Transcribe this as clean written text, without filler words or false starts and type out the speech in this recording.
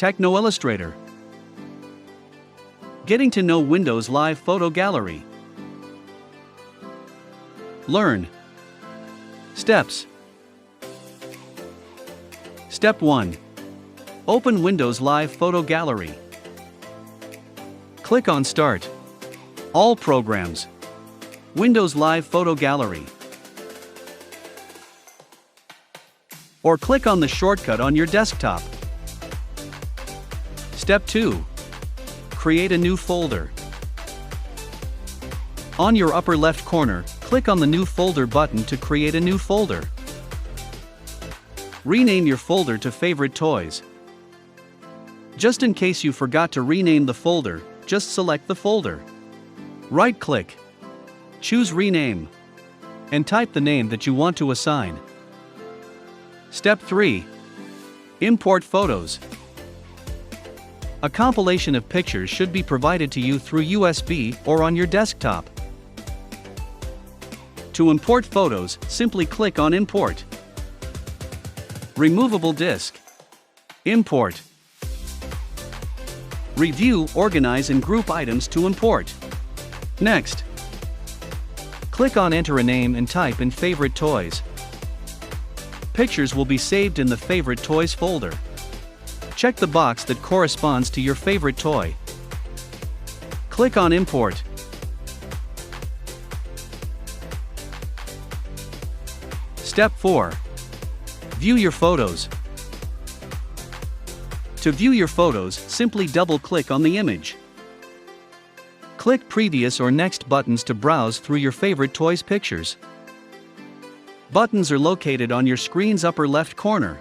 TechnoIllustrator. Getting to know Windows Live Photo Gallery. Learn. Steps. Step 1. Open Windows Live Photo Gallery. Click on Start. All Programs. Windows Live Photo Gallery. Or click on the shortcut on your desktop. Step 2. Create a new folder. On your upper left corner, click on the New Folder button to create a new folder. Rename your folder to Favorite Toys. Just in case you forgot to rename the folder, just select the folder. Right-click. Choose Rename. And type the name that you want to assign. Step 3. Import photos. A compilation of pictures should be provided to you through USB or on your desktop. To import photos, simply click on Import. Removable disk. Import. Review, organize and group items to import. Next. Click on Enter a name and type in Favorite Toys. Pictures will be saved in the Favorite Toys folder. Check the box that corresponds to your favorite toy. Click on Import. Step 4. View your photos. To view your photos, simply double-click on the image. Click Previous or Next buttons to browse through your favorite toys' pictures. Buttons are located on your screen's upper left corner.